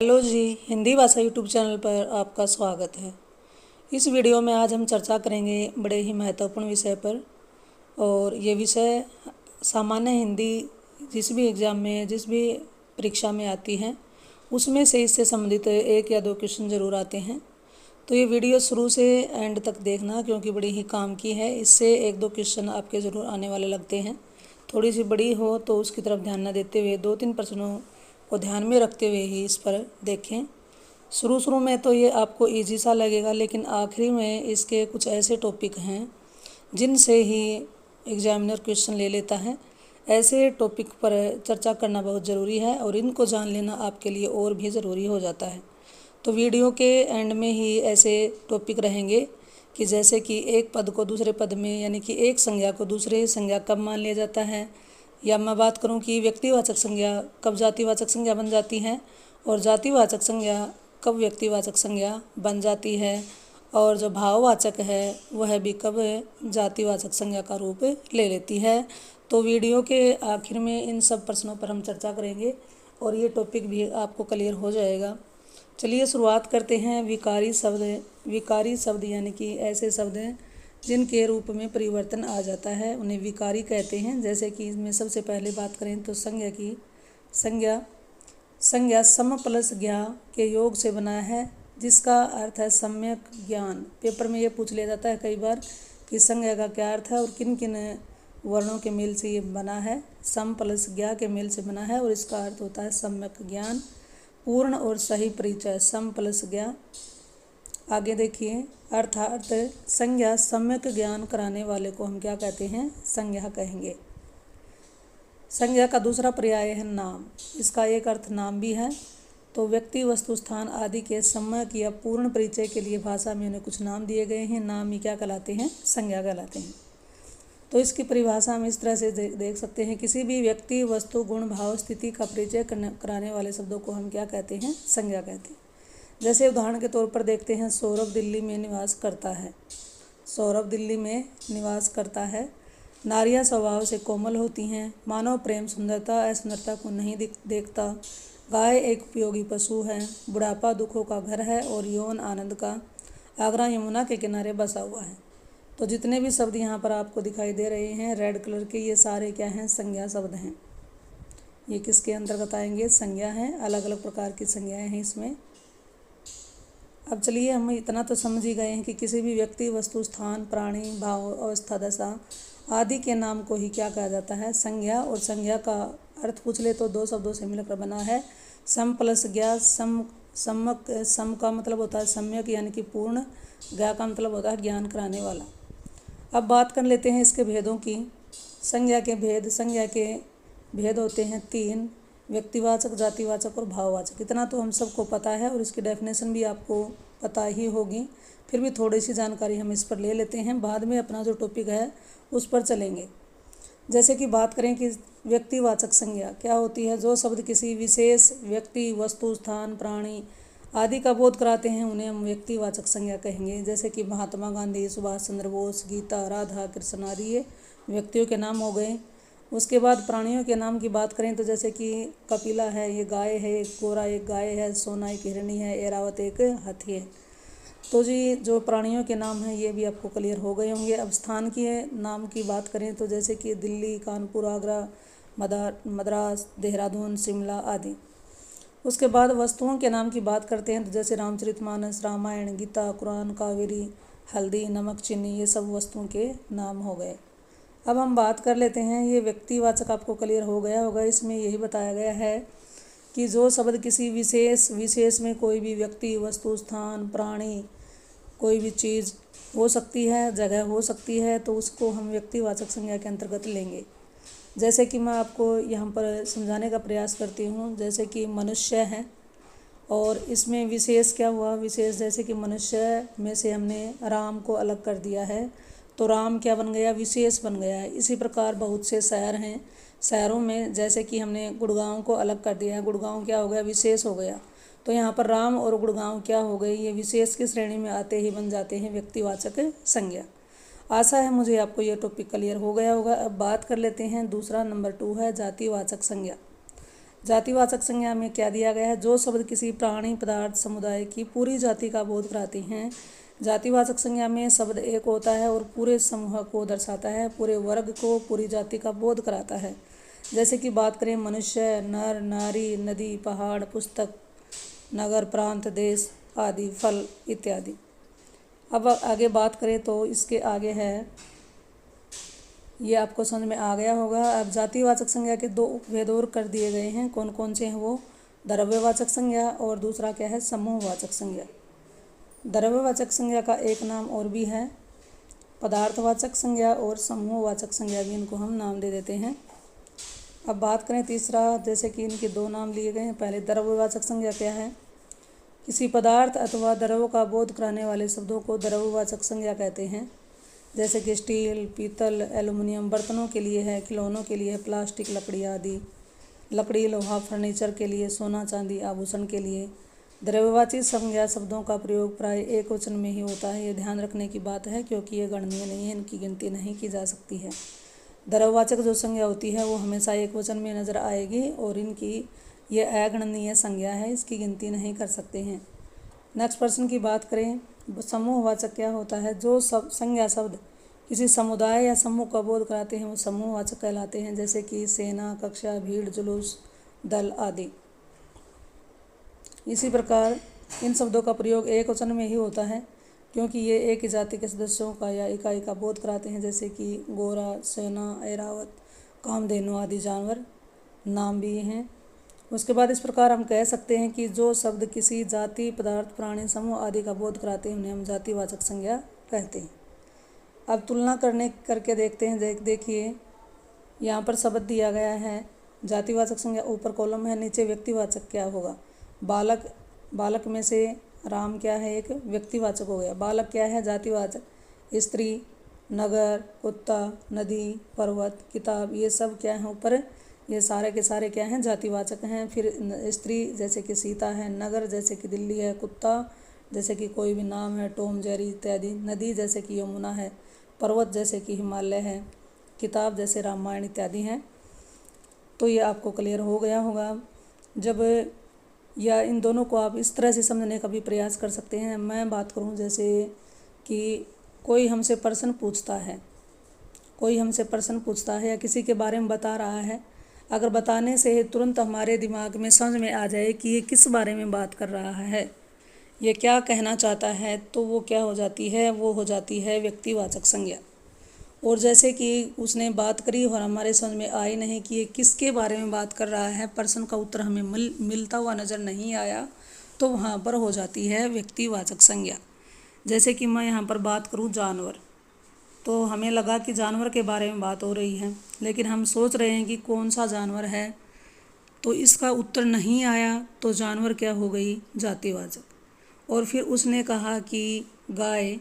Hello जी, हिंदी भाषा YouTube channel पर आपका स्वागत है। इस वीडियो में आज हम चर्चा करेंगे बड़े ही महत्वपूर्ण विषय पर। और ये विषय सामान्य हिंदी जिस भी एग्ज़ाम में जिस भी परीक्षा में आती है उसमें से इससे संबंधित एक या दो क्वेश्चन ज़रूर आते हैं। तो ये वीडियो शुरू से एंड तक देखना, क्योंकि बड़ी ही काम की है। इससे एक दो क्वेश्चन आपके ज़रूर आने वाले लगते हैं। थोड़ी सी बड़ी हो तो उसकी तरफ ध्यान न देते हुए दो तीन प्रश्नों को ध्यान में रखते हुए ही इस पर देखें। शुरू में तो ये आपको इजी सा लगेगा, लेकिन आखिरी में इसके कुछ ऐसे टॉपिक हैं जिनसे ही एग्जामिनर क्वेश्चन ले लेता है। ऐसे टॉपिक पर चर्चा करना बहुत ज़रूरी है और इनको जान लेना आपके लिए और भी ज़रूरी हो जाता है। तो वीडियो के एंड में ही ऐसे टॉपिक रहेंगे कि जैसे कि एक पद को दूसरे पद में, यानी कि एक संज्ञा को दूसरे संज्ञा कब मान लिया जाता है, या मैं बात करूं कि व्यक्तिवाचक संज्ञा कब जातिवाचक संज्ञा बन जाती है और जातिवाचक संज्ञा कब व्यक्तिवाचक संज्ञा बन जाती है, और जो भाववाचक है वह भी कब जातिवाचक संज्ञा का रूप ले लेती है। तो वीडियो के आखिर में इन सब प्रश्नों पर हम चर्चा करेंगे और ये टॉपिक भी आपको क्लियर हो जाएगा। चलिए शुरुआत करते हैं। विकारी शब्द यानी कि ऐसे शब्द हैं जिनके रूप में परिवर्तन आ जाता है, उन्हें विकारी कहते हैं। जैसे कि इसमें सबसे पहले बात करें तो संज्ञा सम प्लस ज्ञा के योग से बना है, जिसका अर्थ है सम्यक ज्ञान। पेपर में ये पूछ लिया जाता है कई बार कि संज्ञा का क्या अर्थ है और किन किन वर्णों के मेल से ये बना है। सम प्लस ज्ञा के मेल से बना है और इसका अर्थ होता है सम्यक ज्ञान, पूर्ण और सही परिचय। सम प्लस ज्ञा। आगे देखिए, अर्थात संज्ञा सम्यक ज्ञान कराने वाले को हम क्या कहते हैं? संज्ञा कहेंगे। संज्ञा का दूसरा पर्याय है नाम। इसका एक अर्थ नाम भी है। तो व्यक्ति, वस्तु, स्थान आदि के सम्यक या पूर्ण परिचय के लिए भाषा में उन्हें कुछ नाम दिए गए हैं। नाम ही क्या कहलाते हैं? संज्ञा कहलाते हैं। तो इसकी परिभाषा हम इस तरह से देख सकते हैं, किसी भी व्यक्ति, वस्तु, गुण, भाव, स्थिति का परिचय कराने वाले शब्दों को हम क्या कहते हैं? संज्ञा कहते हैं। जैसे उदाहरण के तौर पर देखते हैं, सौरभ दिल्ली में निवास करता है। सौरभ दिल्ली में निवास करता है। नारियां स्वभाव से कोमल होती हैं। मानव प्रेम सुंदरता असुंदरता को नहीं देखता। गाय एक उपयोगी पशु है। बुढ़ापा दुखों का घर है और यौन आनंद का। आगरा यमुना के किनारे बसा हुआ है। तो जितने भी शब्द यहाँ पर आपको दिखाई दे रहे हैं रेड कलर के, ये सारे क्या हैं? संज्ञा शब्द हैं। ये किसके अंतर्गत आएंगे? संज्ञा हैं। अलग अलग प्रकार की संज्ञाएं हैं इसमें। अब चलिए, हम इतना तो समझ ही गए हैं कि किसी भी व्यक्ति, वस्तु, स्थान, प्राणी, भाव, अवस्था, दशा आदि के नाम को ही क्या कहा जाता है? संज्ञा। और संज्ञा का अर्थ पूछ ले तो दो शब्दों से मिलकर बना है, सम प्लस ज्ञा। सम का मतलब होता है सम्यक यानी कि पूर्ण। ज्ञा का मतलब होता है ज्ञान कराने वाला। अब बात कर लेते हैं इसके भेदों की। संज्ञा के भेद होते हैं तीन: व्यक्तिवाचक, जातिवाचक और भाववाचक। इतना तो हम सबको पता है और इसकी डेफिनेशन भी आपको पता ही होगी। फिर भी थोड़ी सी जानकारी हम इस पर ले लेते हैं, बाद में अपना जो टॉपिक है उस पर चलेंगे। जैसे कि बात करें कि व्यक्तिवाचक संज्ञा क्या होती है? जो शब्द किसी विशेष व्यक्ति, वस्तु, स्थान, प्राणी आदि का बोध कराते हैं उन्हें हम व्यक्तिवाचक संज्ञा कहेंगे। जैसे कि महात्मा गांधी, सुभाष चंद्र बोस, गीता, राधा कृष्ण आदि ये व्यक्तियों के नाम हो गए। उसके बाद प्राणियों के नाम की बात करें तो जैसे कि कपिला है, ये गाय है, एक गोरा एक गाय है, सोना एक हिरणी है, ऐरावत एक हाथी है। तो जी जो प्राणियों के नाम हैं ये भी आपको क्लियर हो गए होंगे। अब स्थान के नाम की बात करें तो जैसे कि दिल्ली, कानपुर, आगरा, मद्रास, देहरादून, शिमला आदि। उसके बाद वस्तुओं के नाम की बात करते हैं तो जैसे रामचरितमानस, रामायण, गीता, कुरान, कावेरी, हल्दी, नमक, चीनी, ये सब वस्तुओं के नाम हो गए। अब हम बात कर लेते हैं, ये व्यक्तिवाचक आपको क्लियर हो गया होगा। इसमें यही बताया गया है कि जो शब्द किसी विशेष में कोई भी व्यक्ति, वस्तु, स्थान, प्राणी, कोई भी चीज़ हो सकती है, जगह हो सकती है, तो उसको हम व्यक्तिवाचक संज्ञा के अंतर्गत लेंगे। जैसे कि मैं आपको यहाँ पर समझाने का प्रयास करती हूँ। जैसे कि मनुष्य है और इसमें विशेष क्या हुआ? विशेष जैसे कि मनुष्य में से हमने राम को अलग कर दिया है तो राम क्या बन गया? विशेष बन गया है। इसी प्रकार बहुत से शहर हैं, शहरों में जैसे कि हमने गुड़गांव को अलग कर दिया है, गुड़गांव क्या हो गया? विशेष हो गया। तो यहाँ पर राम और गुड़गांव क्या हो गई? ये विशेष की श्रेणी में आते ही बन जाते हैं व्यक्तिवाचक संज्ञा। आशा है मुझे आपको ये टॉपिक क्लियर हो गया होगा। अब बात कर लेते हैं दूसरा, नंबर 2 है जातिवाचक संज्ञा। जातिवाचक संज्ञा में क्या दिया गया है? जो शब्द किसी प्राणी, पदार्थ, समुदाय की पूरी जाति का बोध कराती हैं। जातिवाचक संज्ञा में शब्द एक होता है और पूरे समूह को दर्शाता है, पूरे वर्ग को, पूरी जाति का बोध कराता है। जैसे कि बात करें मनुष्य, नर, नारी, नदी, पहाड़, पुस्तक, नगर, प्रांत, देश आदि, फल इत्यादि। अब आगे बात करें तो इसके आगे है, ये आपको समझ में आ गया होगा। अब जातिवाचक संज्ञा के दो उपभेद और कर दिए गए हैं। कौन कौन से हैं वो? द्रव्यवाचक संज्ञा और दूसरा क्या है? समूहवाचक संज्ञा। द्रव्यवाचक संज्ञा का एक नाम और भी है पदार्थवाचक संज्ञा और समूहवाचक संज्ञा भी इनको हम नाम दे देते हैं। अब बात करें तीसरा, जैसे कि इनके दो नाम लिए गए हैं। पहले द्रव्यवाचक संज्ञा क्या है? किसी पदार्थ अथवा द्रव्य का बोध कराने वाले शब्दों को द्रव्यवाचक संज्ञा कहते हैं। जैसे कि स्टील, पीतल, एल्युमिनियम बर्तनों के लिए है, खिलौनों के लिए है, प्लास्टिक, लकड़ी आदि। लकड़ी, लोहा, फर्नीचर के लिए, सोना, चांदी, आभूषण के लिए। द्रव्यवाची संज्ञा शब्दों का प्रयोग प्राय एक वचन में ही होता है। ये ध्यान रखने की बात है क्योंकि ये गणनीय नहीं है, इनकी गिनती नहीं की जा सकती है। द्रव्यवाचक जो संज्ञा होती है वो हमेशा एक वचन में नजर आएगी और इनकी ये अगणनीय संज्ञा है, इसकी गिनती नहीं कर सकते हैं। नेक्स्ट प्रश्न की बात करें, समूहवाचक क्या होता है? जो संज्ञा शब्द किसी समुदाय या समूह का बोध कराते हैं वो समूहवाचक कहलाते हैं। जैसे कि सेना, कक्षा, भीड़, जुलूस, दल आदि। इसी प्रकार इन शब्दों का प्रयोग एक वचन में ही होता है क्योंकि ये एक ही जाति के सदस्यों का या इकाई का बोध कराते हैं। जैसे कि गोरा, सेना, ऐरावत, कामधेनु आदि जानवर नाम भी हैं। उसके बाद इस प्रकार हम कह सकते हैं कि जो शब्द किसी जाति, पदार्थ, प्राणी, समूह आदि का बोध कराते हैं उन्हें हम जातिवाचक संज्ञा कहते हैं। अब तुलना करके देखते हैं। देखिए यहाँ पर शब्द दिया गया है जातिवाचक संज्ञा, ऊपर कॉलम है, नीचे व्यक्तिवाचक क्या होगा? बालक, बालक में से राम क्या है? एक व्यक्तिवाचक हो गया। बालक क्या है? जातिवाचक। स्त्री, नगर, कुत्ता, नदी, पर्वत, किताब, ये सब क्या है ऊपर? ये सारे के सारे क्या हैं? जातिवाचक हैं। फिर स्त्री जैसे कि सीता है, नगर जैसे कि दिल्ली है, कुत्ता जैसे कि कोई भी नाम है, टॉम, जेरी इत्यादि। नदी जैसे कि यमुना है, पर्वत जैसे कि हिमालय है, किताब जैसे रामायण इत्यादि हैं। तो ये आपको क्लियर हो गया होगा। जब या इन दोनों को आप इस तरह से समझने का भी प्रयास कर सकते हैं। मैं बात करूं जैसे कि कोई हमसे प्रश्न पूछता है या किसी के बारे में बता रहा है, अगर बताने से तुरंत हमारे दिमाग में समझ में आ जाए कि ये किस बारे में बात कर रहा है, ये क्या कहना चाहता है, तो वो क्या हो जाती है? वो हो जाती है व्यक्तिवाचक संज्ञा। और जैसे कि उसने बात करी और हमारे समझ में आई नहीं कि ये किसके बारे में बात कर रहा है, प्रश्न का उत्तर हमें मिलता हुआ नज़र नहीं आया, तो वहाँ पर हो जाती है व्यक्तिवाचक संज्ञा। जैसे कि मैं यहाँ पर बात करूँ जानवर, तो हमें लगा कि जानवर के बारे में बात हो रही है, लेकिन हम सोच रहे हैं कि कौन सा जानवर है, तो इसका उत्तर नहीं आया, तो जानवर क्या हो गई? जातिवाचक। और फिर उसने कहा कि गाय,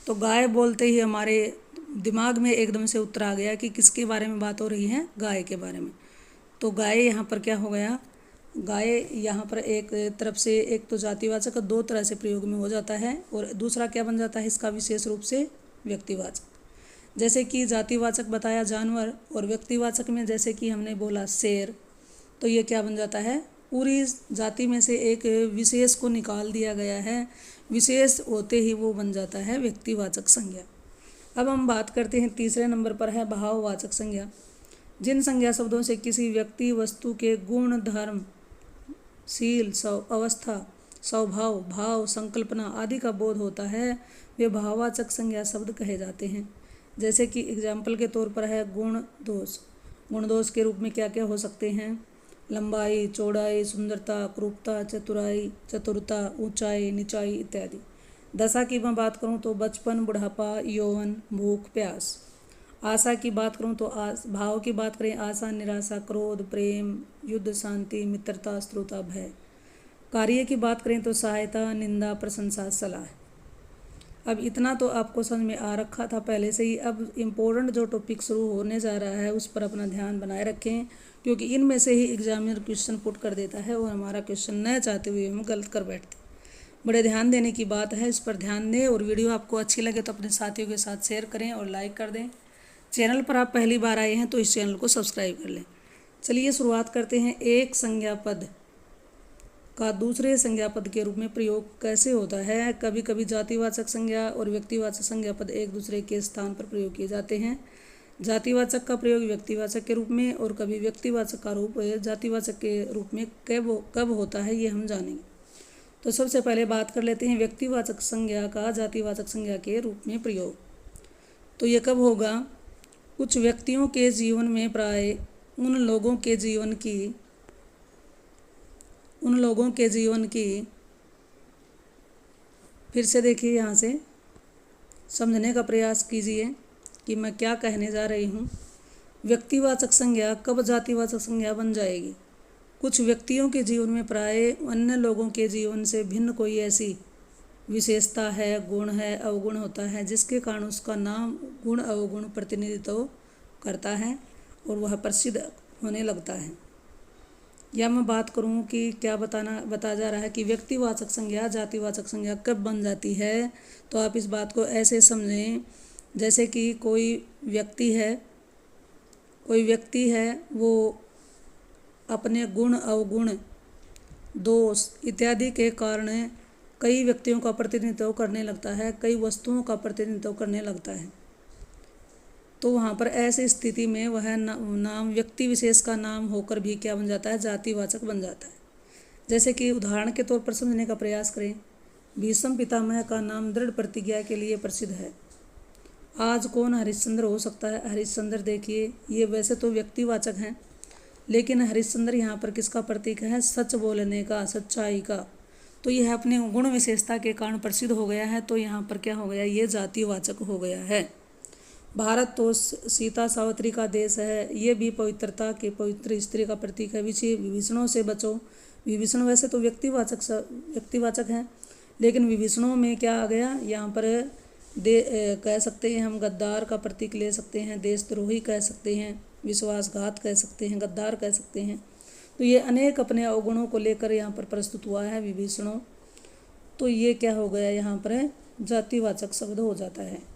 तो गाय बोलते ही हमारे दिमाग में एकदम से उत्तर आ गया कि किसके बारे में बात हो रही है? गाय के बारे में। तो गाय यहाँ पर क्या हो गया? गाय यहाँ पर एक तरफ से एक तो जातिवाचक दो तरह से प्रयोग में हो जाता है और दूसरा क्या बन जाता है इसका? विशेष रूप से व्यक्तिवाचक। जैसे कि जातिवाचक बताया जानवर और व्यक्तिवाचक में जैसे कि हमने बोला शेर, तो ये क्या बन जाता है? पूरी जाति में से एक विशेष को निकाल दिया गया है, विशेष होते ही वो बन जाता है व्यक्तिवाचक संज्ञा। अब हम बात करते हैं तीसरे नंबर पर है भाववाचक संज्ञा। जिन संज्ञा शब्दों से किसी व्यक्ति, वस्तु के गुण, धर्म, शील, अवस्था, स्वभाव, भाव, संकल्पना आदि का बोध होता है, वे भाववाचक संज्ञा शब्द कहे जाते हैं। जैसे कि एग्जाम्पल के तौर पर है गुण दोष। गुण दोष के रूप में क्या क्या हो सकते हैं? लंबाई, चौड़ाई, सुंदरता, क्रूरता, चतुराई, चतुरता, ऊंचाई, निचाई इत्यादि। दशा की मैं बात करूं तो बचपन, बुढ़ापा, यौवन, भूख, प्यास। आशा की बात करूं तो भाव की बात करें, आशा, निराशा, क्रोध, प्रेम, युद्ध, शांति, मित्रता, स्त्रुता, भय। कार्य की बात करें तो सहायता, निंदा, प्रशंसा, सलाह। अब इतना तो आपको समझ में आ रखा था पहले से ही। अब इम्पोर्टेंट जो टॉपिक शुरू होने जा रहा है उस पर अपना ध्यान बनाए रखें, क्योंकि इनमें से ही एग्जामिनर क्वेश्चन पुट कर देता है और हमारा क्वेश्चन न चाहते हुए हम गलत कर बैठते। बड़े ध्यान देने की बात है, इस पर ध्यान दें। और वीडियो आपको अच्छी लगे तो अपने साथियों के साथ शेयर करें और लाइक कर दें। चैनल पर आप पहली बार आए हैं तो इस चैनल को सब्सक्राइब कर लें। चलिए शुरुआत करते हैं। एक संज्ञा पद का दूसरे संज्ञा पद के रूप में प्रयोग कैसे होता है। कभी कभी जातिवाचक संज्ञा और व्यक्तिवाचक संज्ञा पद एक दूसरे के स्थान पर प्रयोग किए जाते हैं। जातिवाचक का प्रयोग व्यक्तिवाचक के रूप में और कभी व्यक्तिवाचक का रूप जातिवाचक के रूप में कब होता है, ये हम जानेंगे। तो सबसे पहले बात कर लेते हैं व्यक्तिवाचक संज्ञा का जातिवाचक संज्ञा के रूप में प्रयोग। तो ये कब होगा? कुछ व्यक्तियों के जीवन में प्राय उन लोगों के जीवन की फिर से देखिए, यहाँ से समझने का प्रयास कीजिए कि मैं क्या कहने जा रही हूँ। व्यक्तिवाचक संज्ञा कब जातिवाचक संज्ञा बन जाएगी? कुछ व्यक्तियों के जीवन में प्राय अन्य लोगों के जीवन से भिन्न कोई ऐसी विशेषता है, गुण है, अवगुण होता है जिसके कारण उसका नाम गुण अवगुण प्रतिनिधित्व करता है और वह प्रसिद्ध होने लगता है। या मैं बात करूं कि क्या बता जा रहा है कि व्यक्तिवाचक संज्ञा जातिवाचक संज्ञा कब बन जाती है। तो आप इस बात को ऐसे समझें, जैसे कि कोई व्यक्ति है वो अपने गुण अवगुण दोष इत्यादि के कारण कई व्यक्तियों का प्रतिनिधित्व करने लगता है, कई वस्तुओं का प्रतिनिधित्व करने लगता है। तो वहाँ पर ऐसी स्थिति में वह नाम व्यक्ति विशेष का नाम होकर भी क्या बन जाता है? जातिवाचक बन जाता है। जैसे कि उदाहरण के तौर पर समझने का प्रयास करें। भीष्म पितामह का नाम दृढ़ प्रतिज्ञा के लिए प्रसिद्ध है। आज कौन हरिश्चंद्र हो सकता है? हरिश्चंद्र देखिए, ये वैसे तो व्यक्तिवाचक हैं, लेकिन हरिश्चंद्र यहाँ पर किसका प्रतीक है? सच बोलने का, सच्चाई का। तो यह अपने गुण विशेषता के कारण प्रसिद्ध हो गया है। तो यहाँ पर क्या हो गया? ये जातिवाचक हो गया है। भारत तो सीता सावित्री का देश है, ये भी पवित्रता के पवित्र स्त्री का प्रतीक है। विभीषणों से बचो। विभीषण वैसे तो व्यक्तिवाचक हैं, लेकिन विभीषणों में क्या आ गया? यहाँ पर कह सकते हैं हम गद्दार का प्रतीक ले सकते हैं, देशद्रोही कह सकते हैं, विश्वासघात कह सकते हैं, गद्दार कह सकते हैं। तो ये अनेक अपने अवगुणों को लेकर यहाँ पर प्रस्तुत हुआ है विभीषणों। तो ये क्या हो गया? यहाँ पर जातिवाचक शब्द हो जाता है।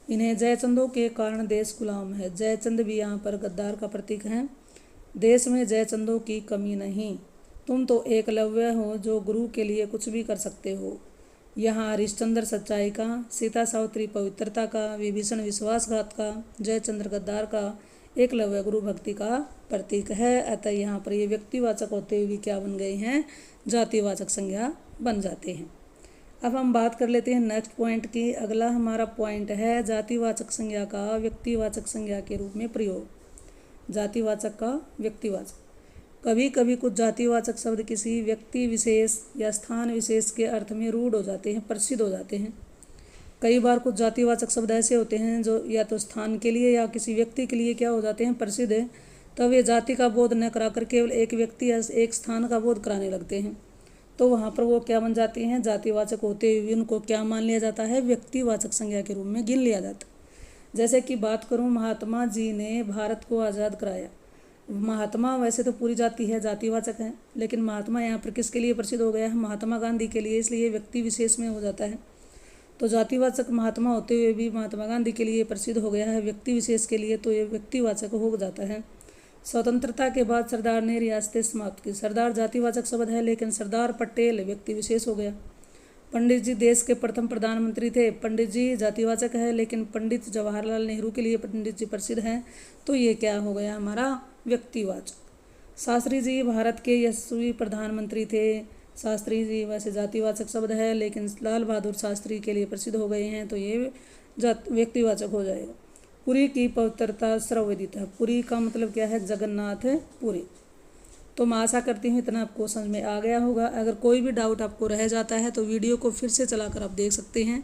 इन्हें जयचंदों के कारण देश गुलाम है। जयचंद भी यहाँ पर गद्दार का प्रतीक है। देश में जयचंदों की कमी नहीं। तुम तो एकलव्य हो जो गुरु के लिए कुछ भी कर सकते हो। यहाँ हरिश्चंद्र सच्चाई का, सीता सावित्री पवित्रता का, विभीषण विश्वासघात का, जयचंद्र गद्दार का, एकलव्य गुरु भक्ति का प्रतीक है। अतः यहाँ पर ये व्यक्तिवाचक होते हुए क्या बन गए हैं? जातिवाचक संज्ञा बन जाते हैं। अब हम बात कर लेते हैं नेक्स्ट पॉइंट की। अगला हमारा पॉइंट है जातिवाचक संज्ञा का व्यक्तिवाचक संज्ञा के रूप में प्रयोग। जातिवाचक का व्यक्तिवाचक। कभी कभी कुछ जातिवाचक शब्द किसी व्यक्ति विशेष या स्थान विशेष के अर्थ में रूढ़ हो जाते हैं, प्रसिद्ध हो जाते हैं। कई बार कुछ जातिवाचक शब्द ऐसे होते हैं जो या तो स्थान के लिए या किसी व्यक्ति के लिए क्या हो जाते हैं? प्रसिद्ध है। तब वे जाति का बोध न कराकर केवल एक व्यक्ति या एक स्थान का बोध कराने लगते हैं। तो वहाँ पर वो क्या बन जाती हैं? जातिवाचक होते हुए उनको क्या मान लिया जाता है? व्यक्तिवाचक संज्ञा के रूप में गिन लिया जाता है। जैसे कि बात करूँ, महात्मा जी ने भारत को आज़ाद कराया। महात्मा वैसे तो पूरी जाति है, जातिवाचक है, लेकिन महात्मा यहाँ पर किसके लिए प्रसिद्ध हो गया है? महात्मा गांधी के लिए, इसलिए व्यक्ति विशेष में हो जाता है। तो जातिवाचक महात्मा होते हुए भी महात्मा गांधी के लिए प्रसिद्ध हो गया है, व्यक्ति विशेष के लिए तो ये व्यक्तिवाचक हो जाता है। स्वतंत्रता के बाद सरदार ने रियासतें समाप्त की। सरदार जातिवाचक शब्द है, लेकिन सरदार पटेल व्यक्ति विशेष हो गया। पंडित जी देश के प्रथम प्रधानमंत्री थे। पंडित जी जातिवाचक है, लेकिन पंडित जवाहरलाल नेहरू के लिए पंडित जी प्रसिद्ध हैं। तो ये क्या हो गया? हमारा व्यक्तिवाचक। शास्त्री जी भारत के यशस्वी प्रधानमंत्री थे। शास्त्री जी वैसे जातिवाचक शब्द है, लेकिन लाल बहादुर शास्त्री के लिए प्रसिद्ध हो गए हैं। तो ये व्यक्तिवाचक हो जाएगा। पुरी की पवित्रता सर्वविदित है। पुरी का मतलब क्या है? जगन्नाथ पुरी। तो मैं आशा करती हूँ इतना आपको समझ में आ गया होगा। अगर कोई भी डाउट आपको रह जाता है तो वीडियो को फिर से चलाकर आप देख सकते हैं।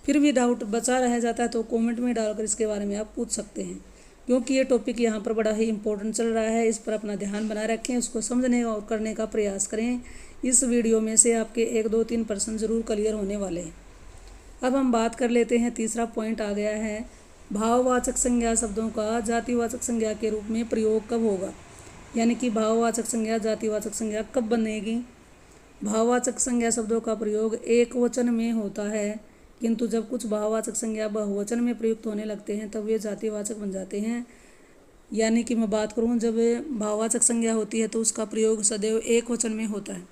फिर भी डाउट बचा रह जाता है तो कमेंट में डालकर इसके बारे में आप पूछ सकते हैं, क्योंकि ये टॉपिक यहाँ पर बड़ा ही इंपॉर्टेंट चल रहा है। इस पर अपना ध्यान बनाए रखें, उसको समझने और करने का प्रयास करें। इस वीडियो में से आपके 1, 2, 3% ज़रूर क्लियर होने वाले हैं। अब हम बात कर लेते हैं, तीसरा पॉइंट आ गया है, भाववाचक संज्ञा शब्दों का जातिवाचक संज्ञा के रूप में प्रयोग कब होगा। यानी कि भाववाचक संज्ञा जातिवाचक संज्ञा कब बनेगी। भाववाचक संज्ञा शब्दों का प्रयोग एक वचन में होता है, किंतु जब कुछ भाववाचक संज्ञा बहुवचन में प्रयुक्त होने लगते हैं तब वे जातिवाचक बन जाते हैं। यानी कि मैं बात करूँ जब भाववाचक संज्ञा होती है तो उसका प्रयोग सदैव एक वचन में होता है,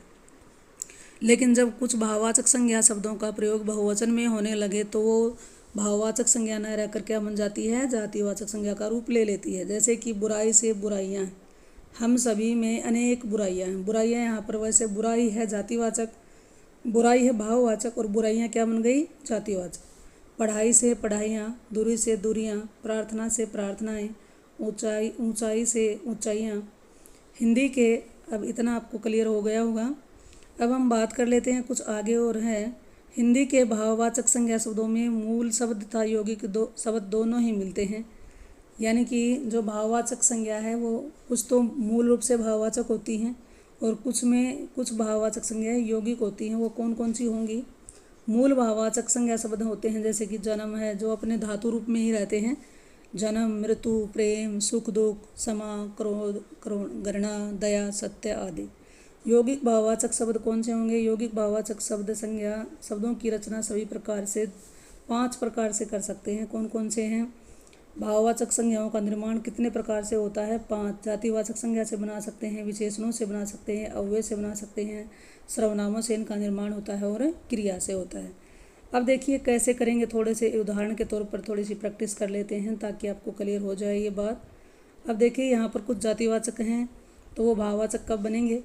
लेकिन जब कुछ भाववाचक संज्ञा शब्दों का प्रयोग बहुवचन में होने लगे तो वो भाववाचक संज्ञा न रहकर क्या बन जाती है, जातिवाचक संज्ञा का रूप ले लेती है। जैसे कि बुराई से बुराइयाँ, हम सभी में अनेक बुराइयाँ हैं। बुराइयाँ यहाँ पर वैसे बुराई है जातिवाचक, बुराई है भाववाचक और बुराइयाँ क्या बन गई, जातिवाचक। पढ़ाई से पढ़ाइयाँ, दूरी से दूरियाँ, प्रार्थना से प्रार्थनाएँ, ऊंचाई से ऊंचाइयाँ। हिंदी के अब इतना आपको क्लियर हो गया होगा। अब हम बात कर लेते हैं कुछ आगे और है। हिंदी के भाववाचक संज्ञा शब्दों में मूल शब्द तथा यौगिक शब्द दोनों ही मिलते हैं। यानी कि जो भाववाचक संज्ञा है वो कुछ तो मूल रूप से भाववाचक होती हैं और कुछ भाववाचक संज्ञाएं यौगिक होती हैं। वो कौन कौन सी होंगी? मूल भाववाचक संज्ञा शब्द होते हैं जैसे कि जन्म है, जो अपने धातु रूप में ही रहते हैं। जन्म, मृत्यु, प्रेम, सुख दुख, क्षमा, क्रोध, घृणा, दया, सत्य आदि। यौगिक भाववाचक शब्द कौन से होंगे? यौगिक भाववाचक शब्द संज्ञा शब्दों की रचना सभी प्रकार से 5 प्रकार से कर सकते हैं। कौन कौन से हैं? भाववाचक संज्ञाओं का निर्माण कितने प्रकार से होता है? 5। जातिवाचक संज्ञा से बना सकते हैं, विशेषणों से बना सकते हैं, अव्यय से बना सकते हैं, सर्वनामों से इनका निर्माण होता है और क्रिया से होता है। अब देखिए कैसे करेंगे, थोड़े से उदाहरण के तौर पर थोड़ी सी प्रैक्टिस कर लेते हैं ताकि आपको क्लियर हो जाए ये बात। अब देखिए यहाँ पर कुछ जातिवाचक हैं तो वो भाववाचक कब बनेंगे?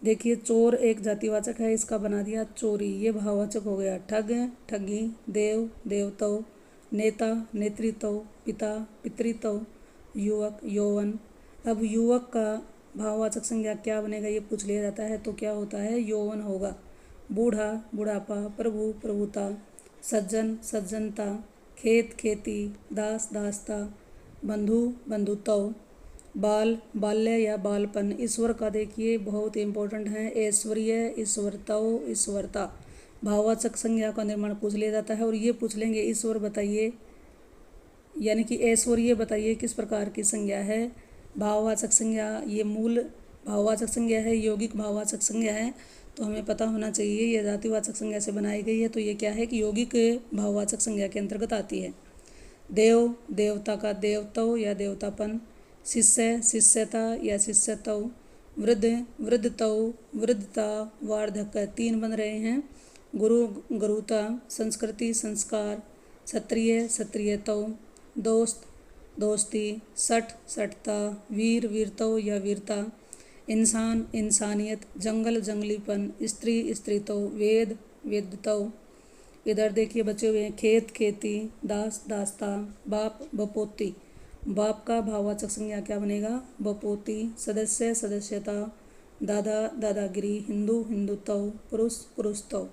देखिए चोर एक जातिवाचक है, इसका बना दिया चोरी, ये भाववाचक हो गया। ठग, ठगी, देव, देवतव, नेता, नेतृत्व, पिता, पितृत्व, युवक, यौवन। अब युवक का भाववाचक संज्ञा क्या बनेगा ये पूछ लिया जाता है तो क्या होता है? यौवन होगा। बूढ़ा, बुढ़ापा, प्रभु, प्रभुता, सज्जन, सज्जनता, खेत, खेती, दास, दासता, बंधु, बंधुत्व, बाल, बाल्य या बालपन। ईश्वर का देखिए बहुत इंपॉर्टेंट है, ऐश्वर्य, ईश्वरत्व, ईश्वरता। भाववाचक संज्ञा का निर्माण पूछ लिया जाता है और ये पूछ लेंगे ईश्वर बताइए, यानी कि ऐश्वर्य बताइए किस प्रकार की संज्ञा है। भाववाचक संज्ञा ये मूल भाववाचक संज्ञा है, यौगिक भाववाचक संज्ञा है, तो हमें पता होना चाहिए ये जातिवाचक संज्ञा से बनाई गई है तो ये क्या है कि यौगिक भाववाचक संज्ञा के अंतर्गत आती है। देव, देवता का देवत्व या देवतापन। शिष्य, शिष्यता या शिष्यत्व। वृद्ध, वृद्धत्व, वृद्धता, वार्धक्य। 3 बन रहे हैं। गुरु, गुरुता, संस्कृति, संस्कार, क्षत्रिय, क्षत्रियत्व, दोस्त, दोस्ती, सठ, सठता, वीर, वीरत्व या वीरता, इंसान, इंसानियत, जंगल, जंगलीपन, स्त्री, स्त्रीत्व, वेद, वेदत्व। इधर देखिए बचे हुए हैं खेत, खेती, दास, दासता, बाप, बपोती। बाप का भाववाचक संज्ञा क्या बनेगा? बपोती। सदस्य, सदस्यता, दादा, दादागिरी, हिंदू, हिंदुत्व, पुरुष, पुरुषत्व।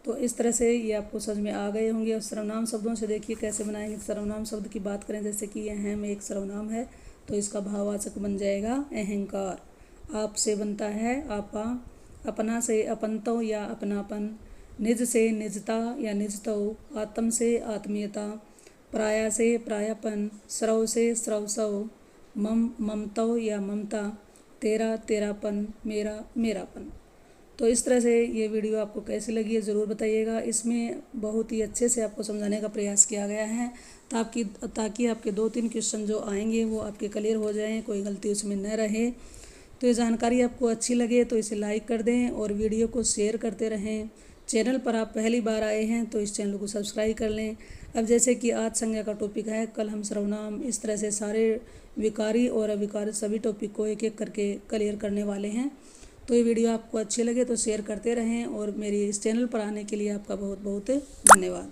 तो इस तरह से ये आपको समझ में आ गए होंगे। और सर्वनाम शब्दों से देखिए कैसे बनाएंगे। सर्वनाम शब्द की बात करें जैसे कि अहम एक सर्वनाम है तो इसका भाववाचक बन जाएगा अहंकार। आप से बनता है आपा, अपना से अपनत्व या अपनापन, निज से निजता या निजत्व, आत्म से आत्मीयता, प्राया से प्रायापन, स्रव से स्रवस्व, मम ममत्व या ममता, तेरा तेरापन, मेरा मेरापन। तो इस तरह से ये वीडियो आपको कैसी लगी है ज़रूर बताइएगा। इसमें बहुत ही अच्छे से आपको समझाने का प्रयास किया गया है ताकि आपके 2-3 क्वेश्चन जो आएंगे वो आपके क्लियर हो जाएं, कोई गलती उसमें न रहे। तो ये जानकारी आपको अच्छी लगे तो इसे लाइक कर दें और वीडियो को शेयर करते रहें। चैनल पर आप पहली बार आए हैं तो इस चैनल को सब्सक्राइब कर लें। अब जैसे कि आज संज्ञा का टॉपिक है, कल हम सर्वनाम, इस तरह से सारे विकारी और अविकारी सभी टॉपिक को एक एक करके क्लियर करने वाले हैं। तो ये वीडियो आपको अच्छी लगे तो शेयर करते रहें और मेरी इस चैनल पर आने के लिए आपका बहुत बहुत धन्यवाद।